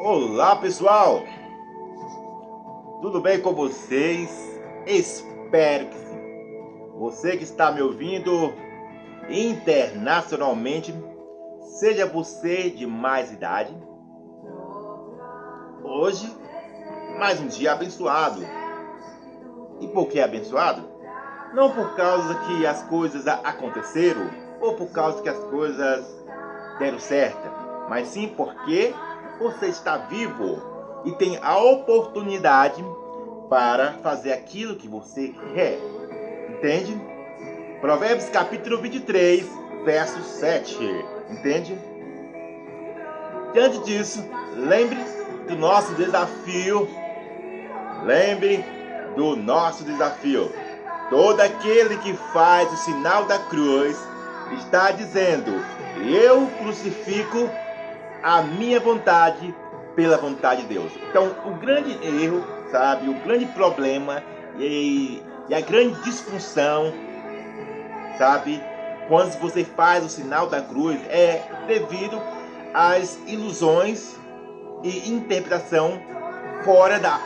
Olá pessoal, tudo bem com vocês? Espero que sim. Você que está me ouvindo internacionalmente, seja você de mais idade, hoje mais um dia abençoado. E por que abençoado? Não por causa que as coisas aconteceram ou por causa que as coisas deram certo, mas sim porque você está vivo e tem a oportunidade para fazer aquilo que você quer. Entende? Provérbios capítulo 23, verso 7. Entende? Diante disso, lembre do nosso desafio. Lembre do nosso desafio. Todo aquele que faz o sinal da cruz está dizendo: eu crucifico a minha vontade pela vontade de Deus. Então, o grande erro, sabe, o grande problema e a grande disfunção, sabe, quando você faz o sinal da cruz, é devido às ilusões e interpretação fora da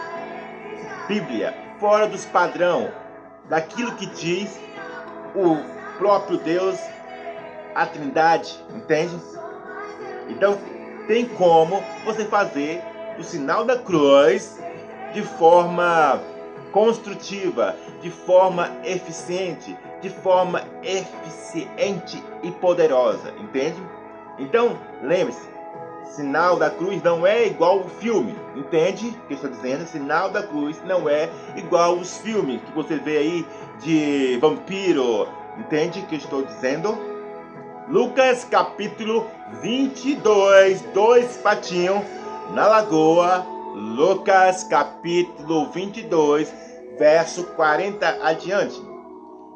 Bíblia, fora dos padrões, daquilo que diz o próprio Deus, a Trindade, entende? Então, tem como você fazer o sinal da cruz de forma construtiva, de forma eficiente e poderosa, entende? Então, lembre-se, sinal da cruz não é igual o filme, entende o que eu estou dizendo? Sinal da cruz não é igual os filmes que você vê aí de vampiro, entende o que eu estou dizendo? Lucas capítulo 22, dois patinhos na lagoa. Lucas capítulo 22, verso 40 adiante.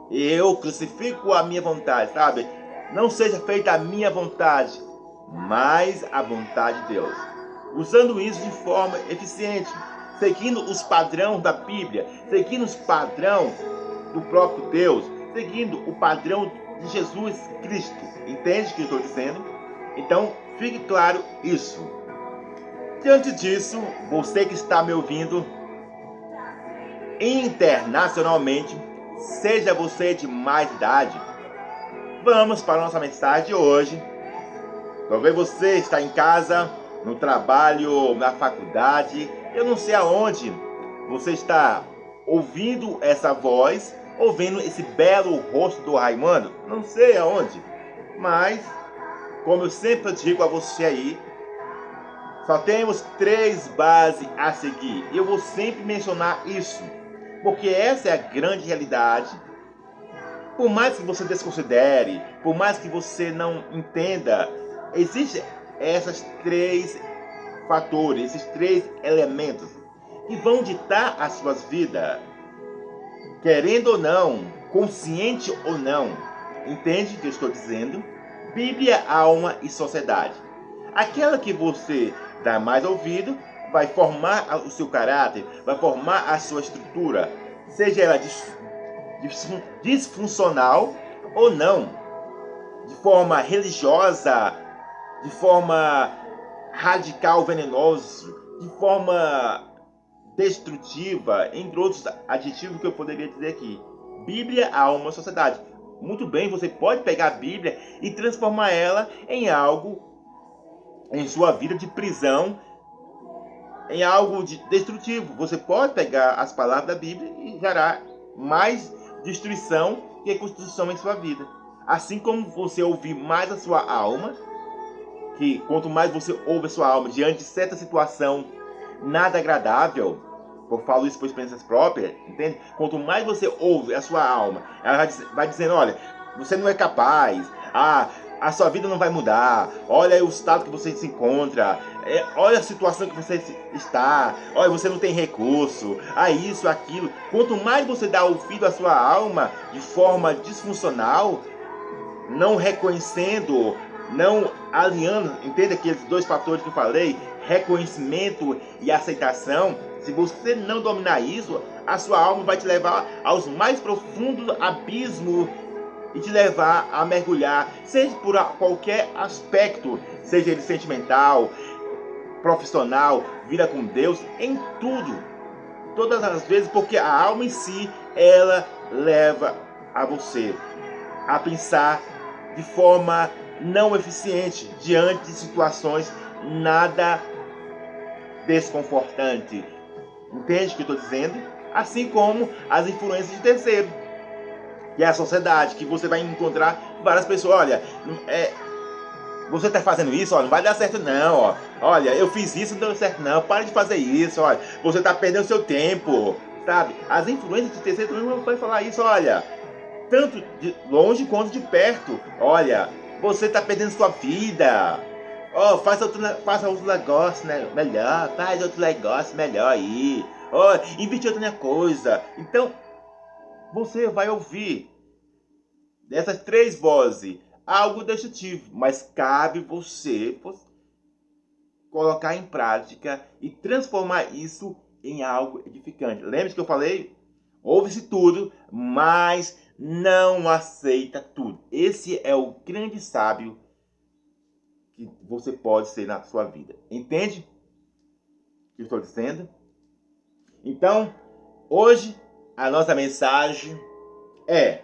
Eu crucifico a minha vontade, sabe? Não seja feita a minha vontade, mas a vontade de Deus. Usando isso de forma eficiente, seguindo os padrões da Bíblia, seguindo os padrões do próprio Deus, seguindo o padrão de Jesus Cristo. Entende o que eu estou dizendo? Então, fique claro isso. Diante disso, você que está me ouvindo internacionalmente, seja você de mais idade, vamos para a nossa mensagem de hoje. Talvez você está em casa, no trabalho, na faculdade, eu não sei aonde você está ouvindo essa voz, ouvindo esse belo rosto do Raimundo, não sei aonde, mas, como eu sempre digo a você aí, só temos 3 bases a seguir. Eu vou sempre mencionar isso, porque essa é a grande realidade. Por mais que você desconsidere, por mais que você não entenda, existem esses 3 fatores, esses 3 elementos que vão ditar as suas vidas, querendo ou não, consciente ou não. Entende o que eu estou dizendo? Bíblia, alma e sociedade. Aquela que você dá mais ouvido vai formar o seu caráter, vai formar a sua estrutura, seja ela disfuncional ou não, de forma religiosa, de forma radical, venenosa, de forma destrutiva, entre outros adjetivos que eu poderia dizer aqui. Bíblia, alma, sociedade. Muito bem, você pode pegar a Bíblia e transformar ela em algo, em sua vida de prisão, em algo destrutivo. Você pode pegar as palavras da Bíblia e gerar mais destruição que construção em sua vida. Assim como você ouvir mais a sua alma, que quanto mais você ouve a sua alma diante de certa situação nada agradável, eu falo isso por experiências próprias, entende? Quanto mais você ouve a sua alma, ela vai dizendo: olha, você não é capaz, a sua vida não vai mudar, olha o estado que você se encontra, olha a situação que você está, olha, você não tem recurso, isso, aquilo. Quanto mais você dá ouvido à sua alma de forma disfuncional, não reconhecendo, não alinhando, entende aqueles 2 fatores que eu falei, reconhecimento e aceitação. Se você não dominar isso, a sua alma vai te levar aos mais profundos abismos e te levar a mergulhar, seja por qualquer aspecto, seja ele sentimental, profissional, vida com Deus, em tudo. Todas as vezes, porque a alma em si, ela leva a você a pensar de forma não eficiente diante de situações nada desconfortantes. Entende o que eu estou dizendo? Assim como as influências de terceiro. E a sociedade, que você vai encontrar várias pessoas, olha, você está fazendo isso, olha, não vai dar certo não, ó. Olha, eu fiz isso, não deu certo não, para de fazer isso, olha, você está perdendo seu tempo, sabe? As influências de terceiro também vão falar isso, olha, tanto de longe quanto de perto, olha, você está perdendo sua vida, ó, faça outro negócio, né, melhor, faz outro negócio melhor aí, ó, investe em outra coisa. Então, você vai ouvir dessas três vozes algo destrutivo, mas cabe você colocar em prática e transformar isso em algo edificante. Lembre-se que eu falei? Ouve-se tudo, mas não aceita tudo. Esse é o grande sábio que você pode ser na sua vida. Entende o que eu estou dizendo? Então, hoje, a nossa mensagem é: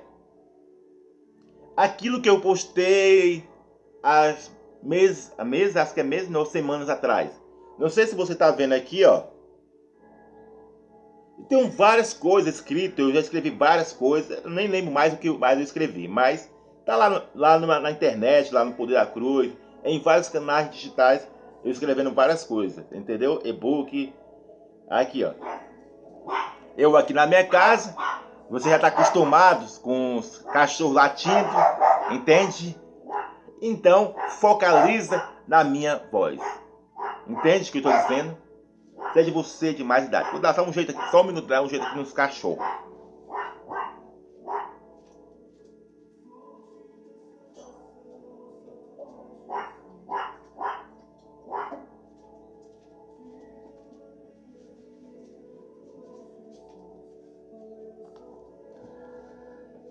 aquilo que eu postei acho que é meses, não, semanas atrás. Não sei se você está vendo aqui, ó. Tem várias coisas escritas, eu já escrevi várias coisas, eu nem lembro mais o que mais eu escrevi, mas tá lá na internet, lá no Poder da Cruz, em vários canais digitais, eu escrevendo várias coisas, entendeu? E-book, aqui, ó. Eu aqui na minha casa, você já está acostumado com os cachorros latindo, entende? Então, focaliza na minha voz. Entende o que eu estou dizendo? Seja você de mais idade. Vou dar só um jeito aqui, só um minuto, dar um jeito aqui nos cachorros.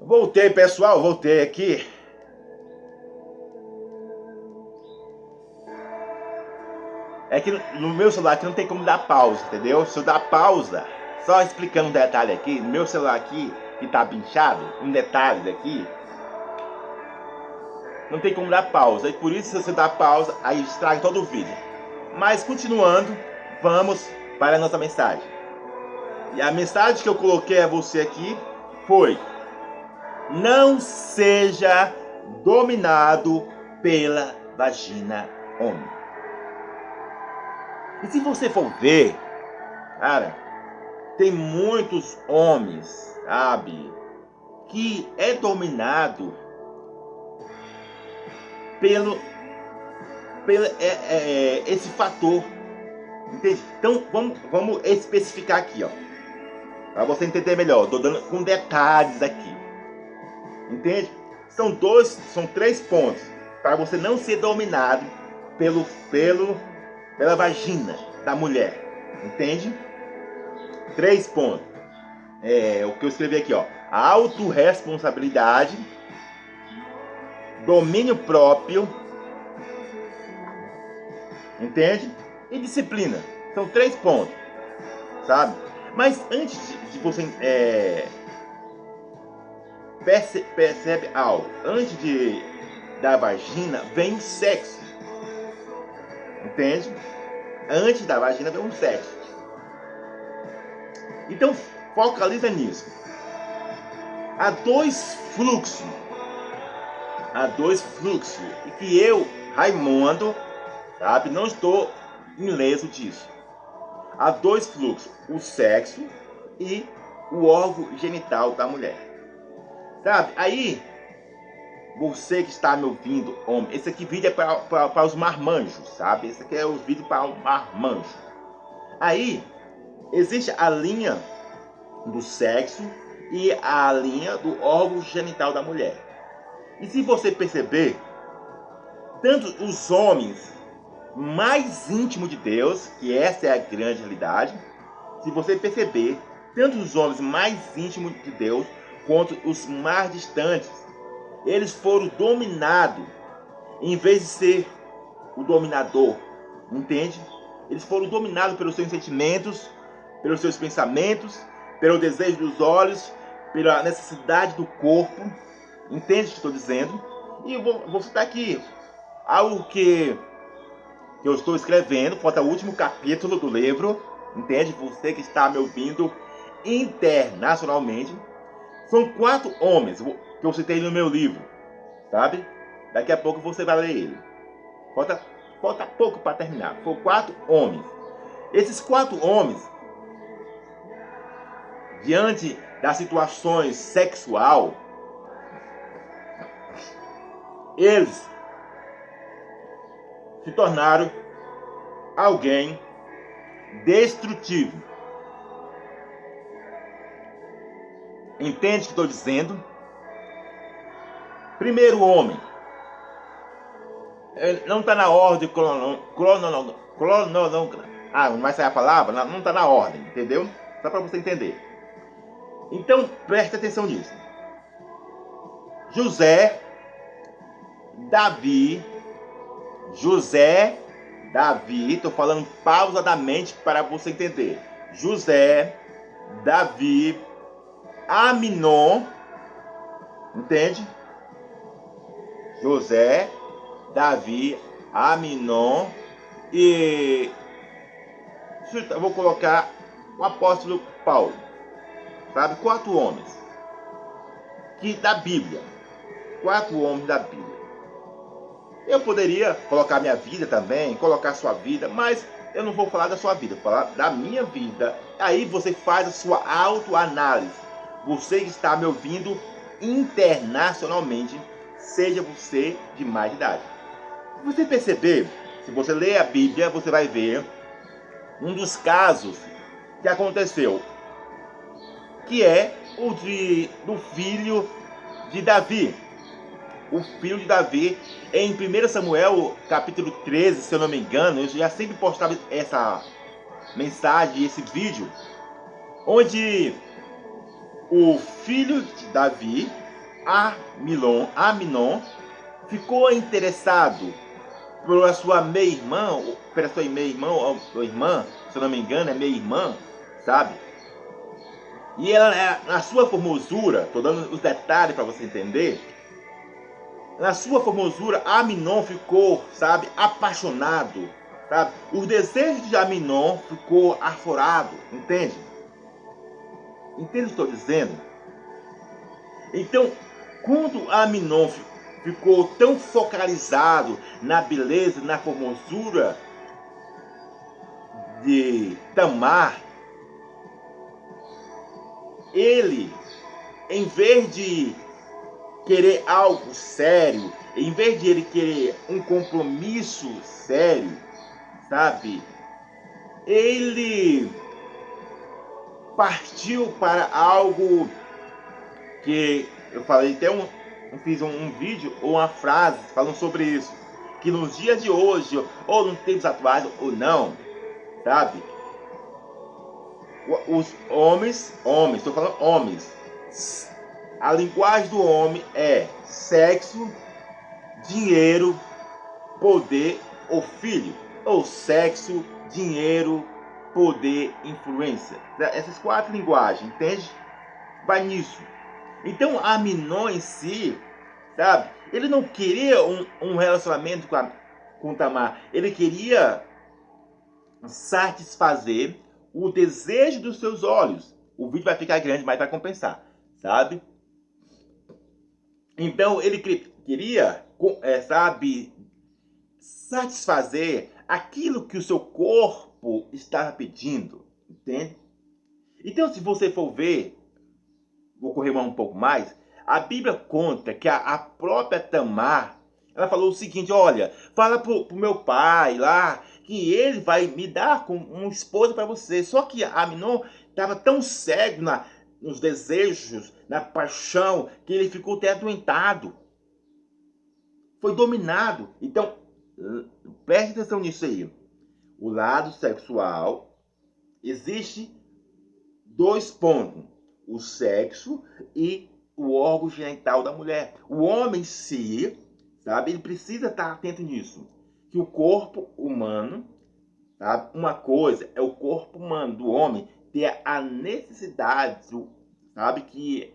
Voltei, pessoal, voltei aqui. É que no meu celular aqui não tem como dar pausa, entendeu? Se eu dar pausa, só explicando um detalhe aqui, no meu celular aqui, que tá pinchado, um detalhe daqui, não tem como dar pausa. E por isso, se você dar pausa, aí estraga todo o vídeo. Mas continuando, vamos para a nossa mensagem. E a mensagem que eu coloquei a você aqui foi: não seja dominado pela vagina homem. E se você for ver, cara, tem muitos homens, sabe, que é dominado pelo esse fator, entende? Então vamos especificar aqui, ó, para você entender melhor. Estou dando com detalhes aqui, entende? São três pontos para você não ser dominado pela vagina da mulher, entende? 3 pontos. O que eu escrevi aqui, ó: autorresponsabilidade, domínio próprio, entende? E disciplina. São 3 pontos, sabe? Mas antes de você percebe algo. Antes da vagina vem o sexo, entende? Antes da vagina vem o sexo. Então focaliza nisso. Há dois fluxos. E que eu, Raimundo, sabe, não estou ileso disso. Há dois fluxos: o sexo e o órgão genital da mulher. Sabe? Aí, você que está me ouvindo, homem, esse aqui vídeo é para os marmanjos, sabe? Esse aqui é o vídeo para o marmanjo. Aí, existe a linha do sexo e a linha do órgão genital da mulher. E se você perceber, tanto os homens mais íntimos de Deus, que essa é a grande realidade, se você perceber, tanto os homens mais íntimos de Deus, quanto os mais distantes, eles foram dominados, em vez de ser o dominador, entende? Eles foram dominados pelos seus sentimentos, pelos seus pensamentos, pelo desejo dos olhos, pela necessidade do corpo. Entende o que estou dizendo? E eu vou citar aqui algo que eu estou escrevendo, falta o último capítulo do livro. Entende? Você que está me ouvindo internacionalmente. São 4 homens que eu citei no meu livro, sabe? Daqui a pouco você vai ler ele. Falta pouco para terminar. Foram 4 homens. Esses 4 homens, diante das situações sexual, eles se tornaram alguém destrutivo. Entende o que estou dizendo? Primeiro homem. Não está na ordem não vai sair a palavra? Não está na ordem, entendeu? Só para você entender. Então, preste atenção nisso. José, Davi, estou falando pausadamente para você entender. José, Davi, Aminon, entende? José, Davi, Aminon e eu vou colocar o apóstolo Paulo, sabe? 4 homens da Bíblia. 4 homens da Bíblia. Eu poderia colocar minha vida também, colocar sua vida, mas eu não vou falar da sua vida, vou falar da minha vida. Aí você faz a sua autoanálise. Você que está me ouvindo internacionalmente, seja você de mais idade. Se você perceber, se você ler a Bíblia, você vai ver um dos casos que aconteceu, que é o do filho de Davi. O filho de Davi, em 1 Samuel, capítulo 13, se eu não me engano, eu já sempre postava essa mensagem, esse vídeo, onde o filho de Davi, Aminon, ficou interessado pela sua meia-irmã, ou irmã, se eu não me engano, é meia-irmã, sabe? E ela, na sua formosura, estou dando os detalhes para você entender, na sua formosura, Aminon ficou, sabe, apaixonado, sabe? Os desejos de Aminon ficou aflorado, entende? Entende o que estou dizendo? Então, quando Aminon ficou tão focalizado na beleza, na formosura de Tamar, ele, em vez de querer algo sério, em vez de ele querer um compromisso sério, sabe? Ele partiu para algo que eu falei, até fiz um vídeo ou uma frase falando sobre isso, que nos dias de hoje, ou nos tempos atuais, ou não, sabe? Os homens, estou falando homens, a linguagem do homem é sexo, dinheiro, poder ou filho. Ou sexo, dinheiro, poder, influência. Essas 4 linguagens, entende? Vai nisso. Então, Aminon em si, sabe? Ele não queria um relacionamento com Tamar. Ele queria satisfazer o desejo dos seus olhos. O vídeo vai ficar grande, mas vai compensar, sabe? Então ele queria, sabe, satisfazer aquilo que o seu corpo estava pedindo, entende? Então, se você for ver, vou correr um pouco mais, a Bíblia conta que a própria Tamar, ela falou o seguinte: olha, fala pro meu pai lá que ele vai me dar com um esposo para você. Só que Aminon estava tão cego nos desejos, na paixão, que ele ficou até adoentado. Foi dominado. Então, preste atenção nisso aí. O lado sexual, existe 2 pontos: o sexo e o órgão genital da mulher. O homem em si, sabe, ele precisa estar atento nisso. Que o corpo humano Sabe? Uma coisa é o corpo humano do homem ter a necessidade, sabe, que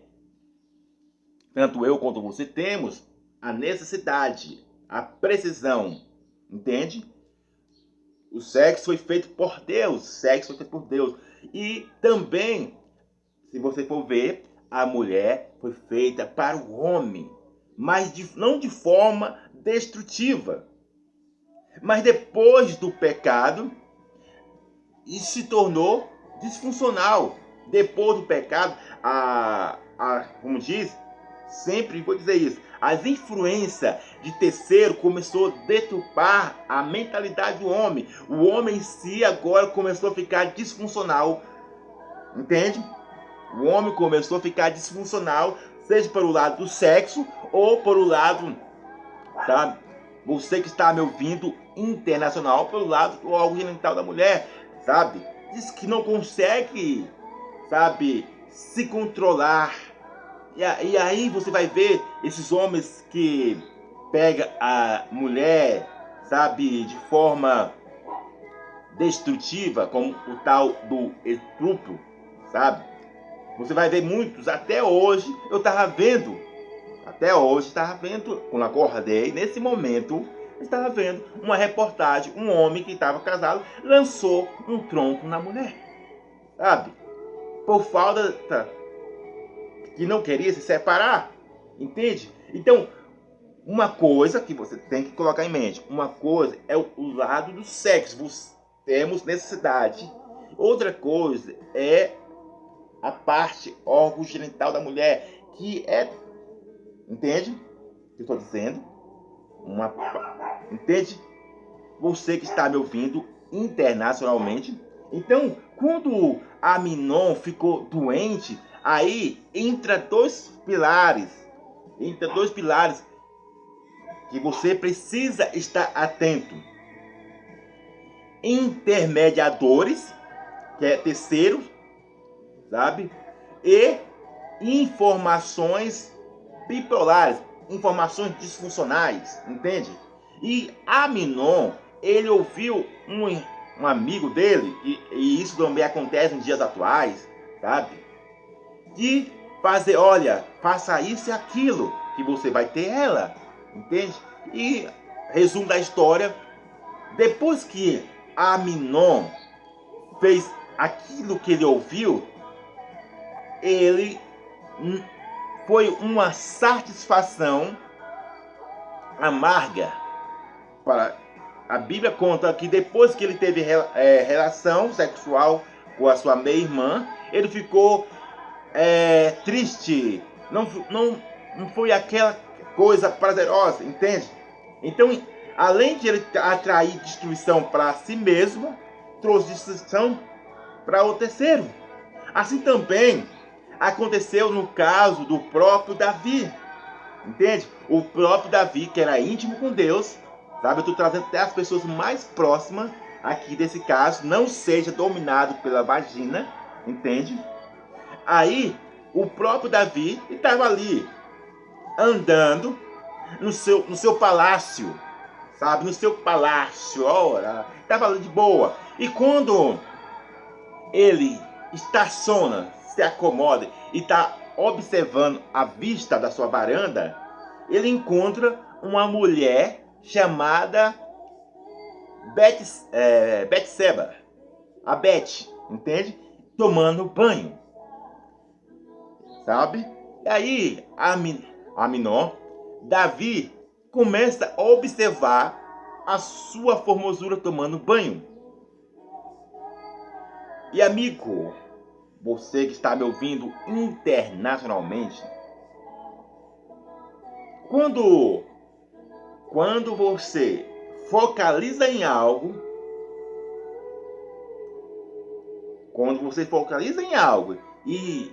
tanto eu quanto você temos a necessidade, a precisão, entende? O sexo foi feito por Deus, sexo foi feito por Deus. E também, se você for ver, a mulher foi feita para o homem, mas não de forma destrutiva. Mas depois do pecado, isso se tornou disfuncional. Depois do pecado, como diz, sempre vou dizer isso, as influências de terceiro começou a deturpar a mentalidade do homem. O homem em si agora começou a ficar disfuncional, entende? O homem começou a ficar disfuncional, seja para o lado do sexo ou para o lado, sabe? Você que está me ouvindo internacional, pelo lado do órgão genital da mulher, sabe? Diz que não consegue, sabe, se controlar. E aí você vai ver esses homens que pegam a mulher, sabe, de forma destrutiva, como o tal do estupro, sabe? Você vai ver muitos, até hoje, quando acordei, nesse momento, eu estava vendo uma reportagem, um homem que estava casado, lançou um tronco na mulher, sabe? Por falta que não queria se separar, entende? Então, uma coisa que você tem que colocar em mente, uma coisa é o lado do sexo, temos necessidade. Outra coisa é a parte órgão genital da mulher, que é, entende o que eu estou dizendo? Entende? Você que está me ouvindo internacionalmente. Então, quando Aminon ficou doente, aí entra dois pilares que você precisa estar atento. Intermediadores, que é terceiro, sabe? E informações bipolares, informações disfuncionais, entende? E Aminon, ele ouviu um amigo dele, e isso também acontece nos dias atuais, sabe? De fazer, olha, faça isso e aquilo, que você vai ter ela, entende? E resumo da história, depois que Aminon fez aquilo que ele ouviu, ele foi uma satisfação amarga. A Bíblia conta que depois que ele teve relação sexual com a sua meia-irmã, ele ficou triste. Não foi aquela coisa prazerosa, entende? Então, além de ele atrair destruição para si mesmo, trouxe destruição para o terceiro. Assim também aconteceu no caso do próprio Davi, entende? O próprio Davi, que era íntimo com Deus, sabe? Eu estou trazendo até as pessoas mais próximas aqui desse caso, não seja dominado pela vagina, entende? Aí, o próprio Davi estava ali, andando no seu palácio, sabe? No seu palácio, ora, estava ali de boa. E quando ele estaciona, se acomoda e está observando a vista da sua varanda, ele encontra uma mulher chamada Betseba, a Beth, entende? Tomando banho, sabe? E aí, Aminon, Davi começa a observar a sua formosura tomando banho. E amigo, você que está me ouvindo internacionalmente, quando você focaliza em algo, e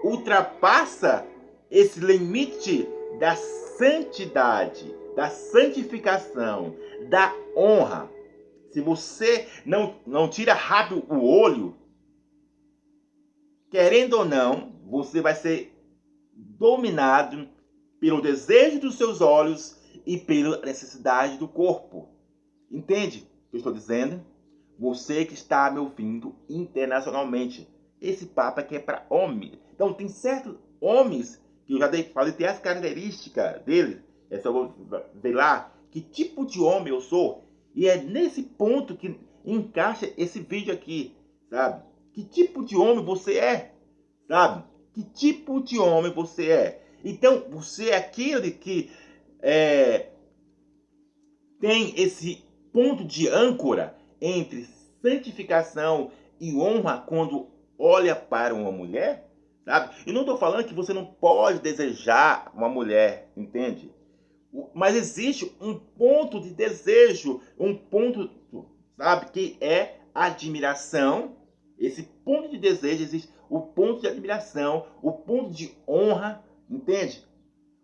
ultrapassa esse limite da santidade, da santificação, da honra, se você não tira rápido o olho, querendo ou não, você vai ser dominado pelo desejo dos seus olhos e pela necessidade do corpo. Entende o que eu estou dizendo? Você que está me ouvindo internacionalmente. Esse papo aqui é para homem. Então tem certos homens que eu já falei, tem as características deles. É só ver lá que tipo de homem eu sou. E é nesse ponto que encaixa esse vídeo aqui, sabe? Que tipo de homem você é, sabe? Que tipo de homem você é. Então, você é aquele que tem esse ponto de âncora entre santificação e honra quando olha para uma mulher, sabe? E não estou falando que você não pode desejar uma mulher, entende? Mas existe um ponto de desejo, um ponto, sabe, que é admiração. Esse ponto de desejo existe o ponto de admiração, o ponto de honra, entende?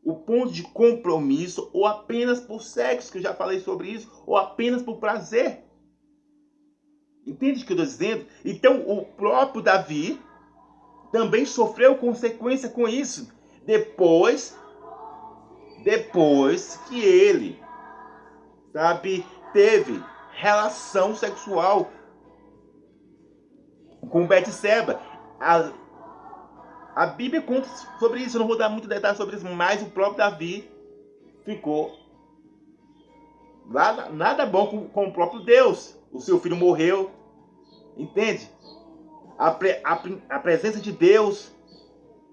O ponto de compromisso, ou apenas por sexo, que eu já falei sobre isso, ou apenas por prazer. Entende o que eu estou dizendo? Então, o próprio Davi também sofreu consequência com isso. Depois que ele, sabe, teve relação sexual com Betseba. A Bíblia conta sobre isso, eu não vou dar muito detalhe sobre isso, mas o próprio Davi ficou nada bom com o próprio Deus. O seu filho morreu, entende? A presença de Deus,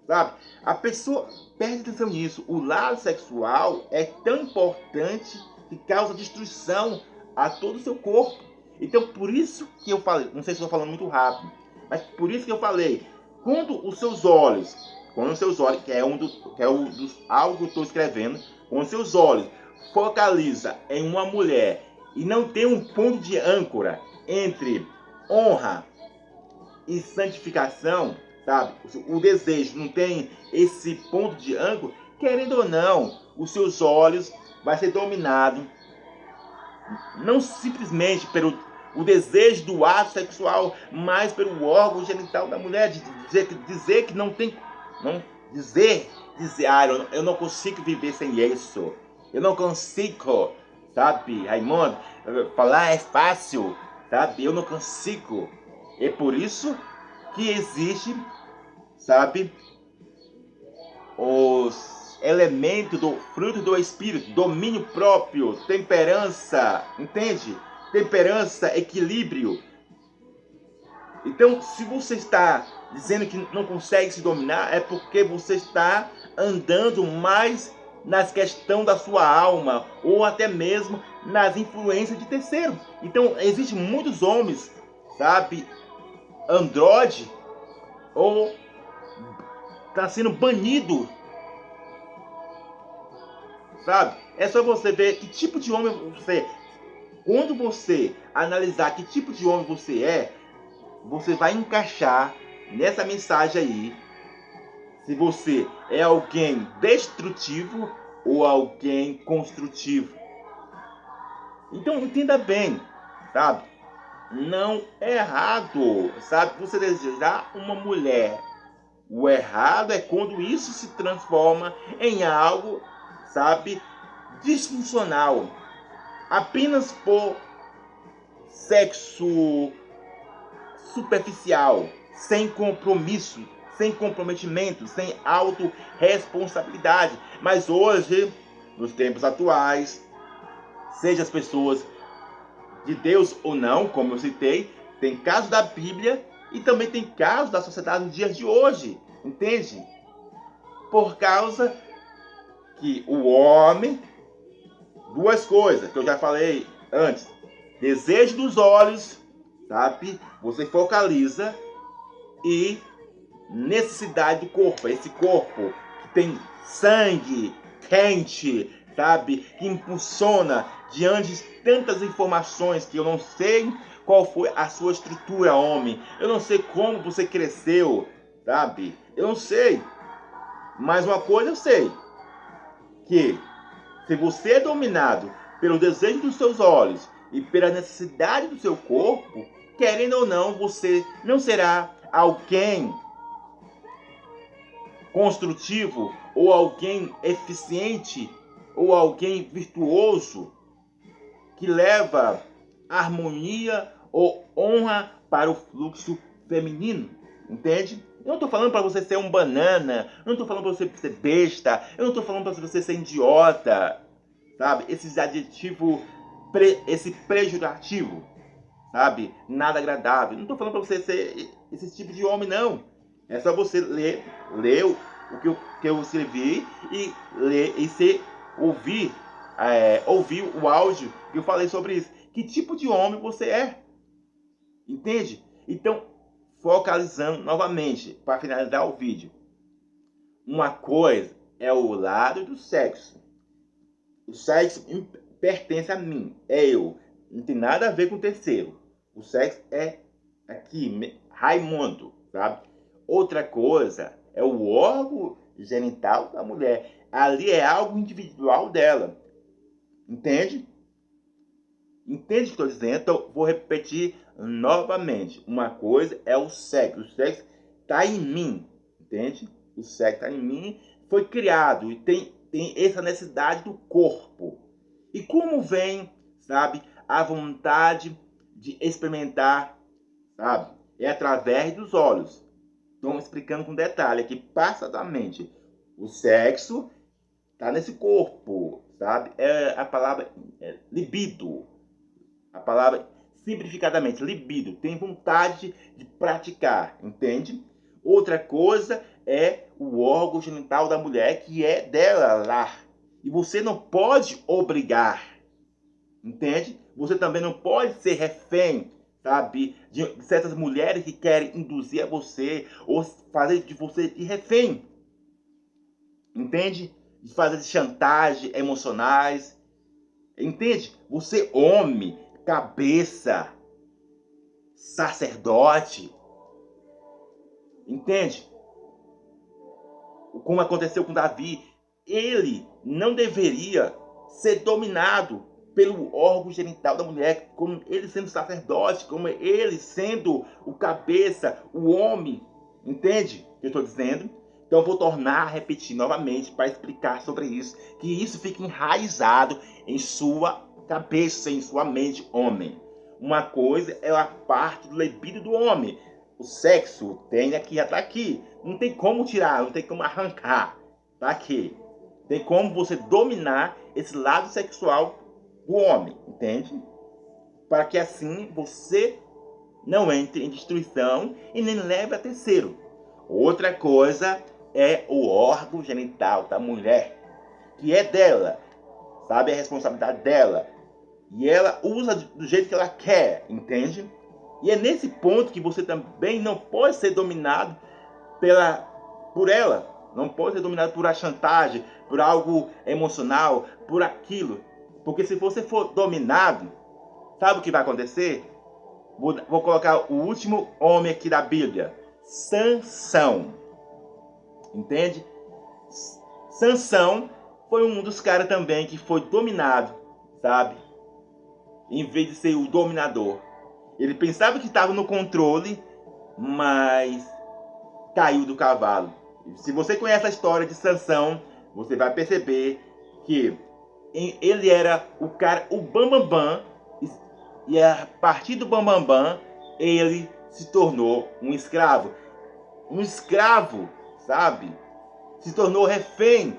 sabe? A pessoa perde atenção nisso. O lado sexual é tão importante que causa destruição a todo o seu corpo. Então, por isso que eu falei, não sei se estou falando muito rápido, mas por isso que eu falei, quando os seus olhos, que é algo que eu estou escrevendo, quando os seus olhos focaliza em uma mulher e não tem um ponto de âncora entre honra e santificação, sabe? O desejo não tem esse ponto de âncora, querendo ou não, os seus olhos vai ser dominado não simplesmente pelo o desejo do ato sexual, mas pelo órgão genital da mulher, de dizer que não tem, não dizer, eu não consigo viver sem isso, eu não consigo, sabe, Raimundo, falar é fácil, sabe, eu não consigo. É por isso que existe, sabe, os elementos do fruto do Espírito, domínio próprio, temperança, entende? Temperança, equilíbrio. Então, se você está dizendo que não consegue se dominar, é porque você está andando mais nas questões da sua alma, ou até mesmo nas influências de terceiro. Então, existem muitos homens, sabe, androide, ou está sendo banido, sabe? É só você ver que tipo de homem você é. Quando você analisar que tipo de homem você é, você vai encaixar nessa mensagem aí se você é alguém destrutivo ou alguém construtivo. Então entenda bem, sabe? Não é errado, sabe? Você desejar uma mulher. O errado é quando isso se transforma em algo, sabe, disfuncional. Apenas por sexo superficial, sem compromisso, sem comprometimento, sem autorresponsabilidade. Mas hoje, nos tempos atuais, seja as pessoas de Deus ou não, como eu citei, tem casos da Bíblia e também tem casos da sociedade nos dias de hoje, entende? Por causa que o homem, duas coisas que eu já falei antes, desejo dos olhos, sabe? Você focaliza, e necessidade do corpo, esse corpo que tem sangue quente, sabe? Que impulsiona diante de tantas informações que eu não sei qual foi a sua estrutura, homem. Eu não sei como você cresceu, sabe? Eu não sei. Mas uma coisa eu sei, que se você é dominado pelo desejo dos seus olhos e pela necessidade do seu corpo, querendo ou não, você não será alguém construtivo, ou alguém eficiente, ou alguém virtuoso, que leva harmonia ou honra para o fluxo feminino, entende? Eu não estou falando para você ser um banana, eu não estou falando para você ser besta, eu não estou falando para você ser idiota, sabe? Esses adjetivos, esse pejorativo, sabe? Nada agradável. Não estou falando para você ser esse tipo de homem, não. É só você ler o que eu escrevi e ler e ouvir o áudio que eu falei sobre isso. Que tipo de homem você é? Entende? Então, focalizando novamente, para finalizar o vídeo. Uma coisa é o lado do sexo. O sexo pertence a mim, é eu. Não tem nada a ver com o terceiro. O sexo é aqui, Raimundo, sabe? Outra coisa é o órgão genital da mulher. Ali é algo individual dela. Entende? Entende o que estou dizendo? Então, vou repetir novamente. Uma coisa é o sexo. O sexo está em mim. Entende? O sexo está em mim. Foi criado e tem essa necessidade do corpo. E como vem, sabe, a vontade de experimentar, sabe? É através dos olhos. Estou explicando com detalhe aqui, passadamente. O sexo está nesse corpo, sabe? É a palavra libido. A palavra, simplificadamente, libido. Tem vontade de praticar, entende? Outra coisa é o órgão genital da mulher, que é dela lá. E você não pode obrigar, entende? Você também não pode ser refém, sabe, de certas mulheres que querem induzir a você ou fazer de você de refém, entende? De fazer de chantagem emocionais, entende? Você, homem, cabeça, sacerdote, entende? Como aconteceu com Davi, ele não deveria ser dominado pelo órgão genital da mulher, como ele sendo sacerdote, como ele sendo o cabeça, o homem, entende o que eu estou dizendo? Então eu vou tornar a repetir novamente para explicar sobre isso, que isso fique enraizado em sua cabeça, em sua mente, homem. Uma coisa é a parte do libido do homem. O sexo tem aqui, já tá aqui. Não tem como tirar, não tem como arrancar. Tá aqui. Tem como você dominar esse lado sexual do homem, entende? Para que assim você não entre em destruição e nem leve a terceiro. Outra coisa é o órgão genital da mulher, que é dela, sabe? É a responsabilidade dela. E ela usa do jeito que ela quer, entende? E é nesse ponto que você também não pode ser dominado por ela. Não pode ser dominado por a chantagem, por algo emocional, por aquilo. Porque se você for dominado, sabe o que vai acontecer? Vou colocar o último homem aqui da Bíblia. Sansão. Entende? Sansão foi um dos caras também que foi dominado, sabe? Em vez de ser o dominador. Ele pensava que estava no controle, mas caiu do cavalo. Se você conhece a história de Sansão, você vai perceber que ele era o cara, o bambambam, e a partir do bambambam, ele se tornou um escravo. Um escravo, sabe? Se tornou refém.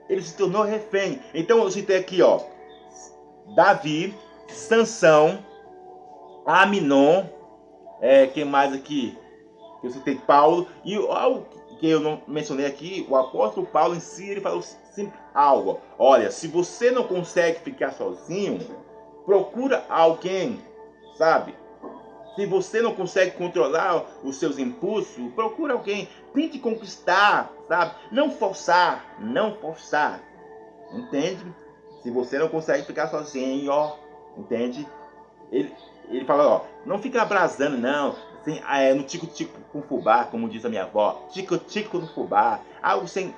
Ele se tornou refém. Então eu citei aqui, ó, Davi, Sansão, Aminon, quem mais aqui? Eu citei Paulo, e algo que eu não mencionei aqui, o apóstolo Paulo em si, ele falou sempre algo. Olha, se você não consegue ficar sozinho, procura alguém, sabe? Se você não consegue controlar os seus impulsos, procura alguém. Tente conquistar, sabe? Não forçar, não forçar. Entende? Se você não consegue ficar sozinho, ó, entende? Ele fala, ó, não fica abrasando, não. Assim, no tico-tico com fubá, como diz a minha avó. Tico-tico no fubá. Algo sem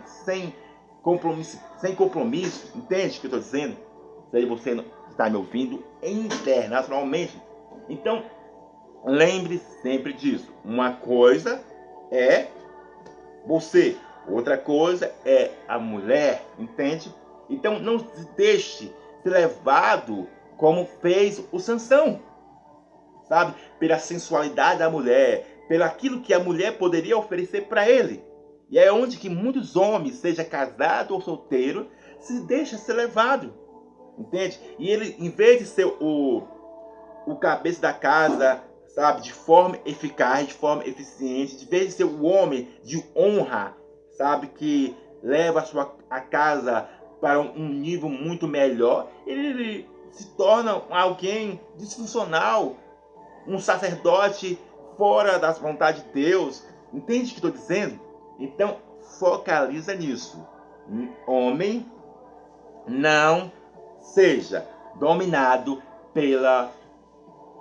compromisso. Entende o que eu estou dizendo? Se aí você está me ouvindo internacionalmente. Então, lembre sempre disso. Uma coisa é você. Outra coisa é a mulher. Entende? Então, não se deixe ser levado como fez o Sansão. sabe? Pela sensualidade da mulher, pelo aquilo que a mulher poderia oferecer para ele. E é onde que muitos homens, seja casado ou solteiro, se deixa ser levado, entende? E ele, em vez de ser o cabeça da casa, sabe, de forma eficaz, de forma eficiente, de vez de ser o homem de honra, sabe, que leva a casa para um nível muito melhor, ele se torna alguém disfuncional, um sacerdote fora das vontades de Deus. Entende o que estou dizendo? Então, focaliza nisso. Homem, não seja dominado pela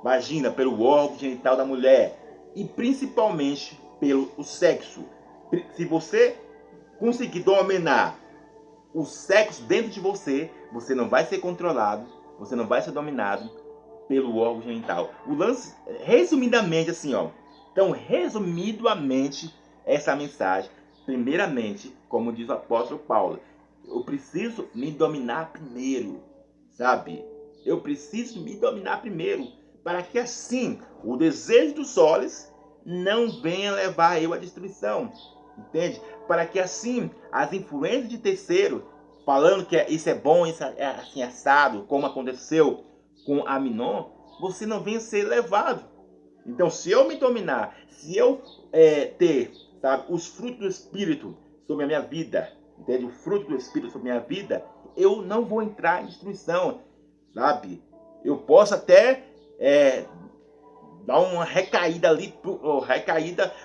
vagina, pelo órgão genital da mulher e principalmente pelo sexo. Se você conseguir dominar o sexo dentro de você, você não vai ser controlado, você não vai ser dominado pelo órgão genital. O lance, resumidamente assim, ó. Então, resumidamente, essa mensagem, primeiramente, como diz o apóstolo Paulo, eu preciso me dominar primeiro, sabe? Eu preciso me dominar primeiro, para que assim o desejo dos olhos não venha levar eu à destruição, entende? Para que assim as influências de terceiro, falando que isso é bom, isso é assim assado, como aconteceu com Aminon, você não venha ser levado. Então, se eu me dominar, se eu ter, sabe, os frutos do Espírito sobre a minha vida, entende? O fruto do Espírito sobre a minha vida, eu não vou entrar em destruição, sabe? Eu posso até dar uma recaída ali,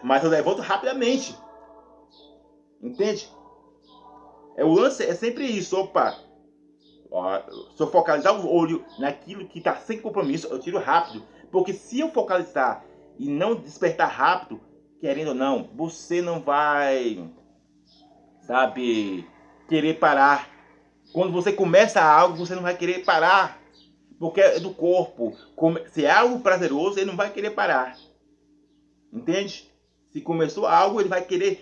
mas eu levanto rapidamente, entende? O lance é sempre isso, opa, ó, se eu focalizar o olho naquilo que está sem compromisso, eu tiro rápido, porque se eu focalizar e não despertar rápido, querendo ou não, você não vai, sabe, querer parar. Quando você começa algo, você não vai querer parar, porque é do corpo. Se é algo prazeroso, ele não vai querer parar, entende? Se começou algo, ele vai querer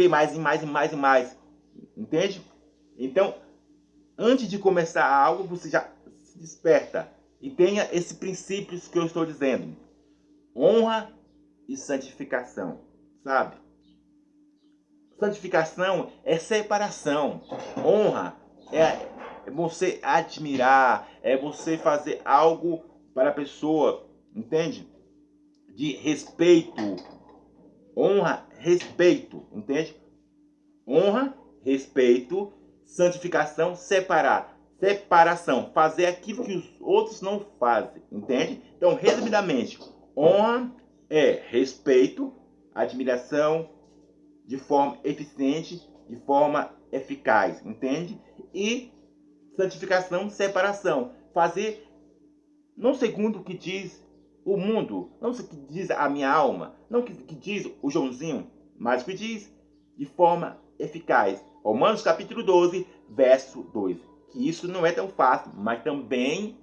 mais e mais e mais e mais, entende? Então, antes de começar algo, você já se desperta e tenha esses princípios que eu estou dizendo: honra e santificação, sabe? Santificação é separação. Honra é você admirar, é você fazer algo para a pessoa, entende? De respeito. Honra, respeito, entende? Honra, respeito, santificação, separar. Separação, fazer aquilo que os outros não fazem, entende? Então, resumidamente, honra é respeito, admiração, de forma eficiente, de forma eficaz, entende? E santificação, separação, fazer não segundo o que diz o mundo, não o que diz a minha alma, não o que diz o Joãozinho, mas o que diz de forma eficaz. Romanos capítulo 12, verso 2. Que isso não é tão fácil, mas também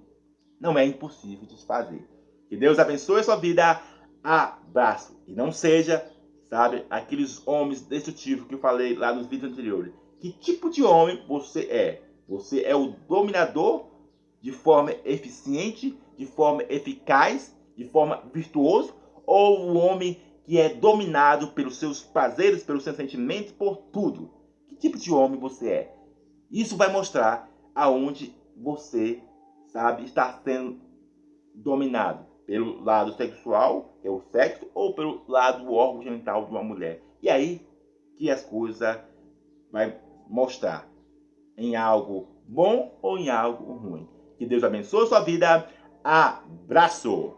não é impossível de se fazer. Que Deus abençoe a sua vida. Abraço. E não seja, sabe, aqueles homens destrutivos que eu falei lá nos vídeos anteriores. Que tipo de homem você é? Você é o dominador de forma eficiente, de forma eficaz, de forma virtuosa? Ou o homem que é dominado pelos seus prazeres, pelos seus sentimentos, por tudo? Que tipo de homem você é? Isso vai mostrar aonde você, sabe, está sendo dominado. Pelo lado sexual, que é o sexo, ou pelo lado do órgão genital de uma mulher. E aí que as coisas vai mostrar em algo bom ou em algo ruim. Que Deus abençoe a sua vida. Abraço!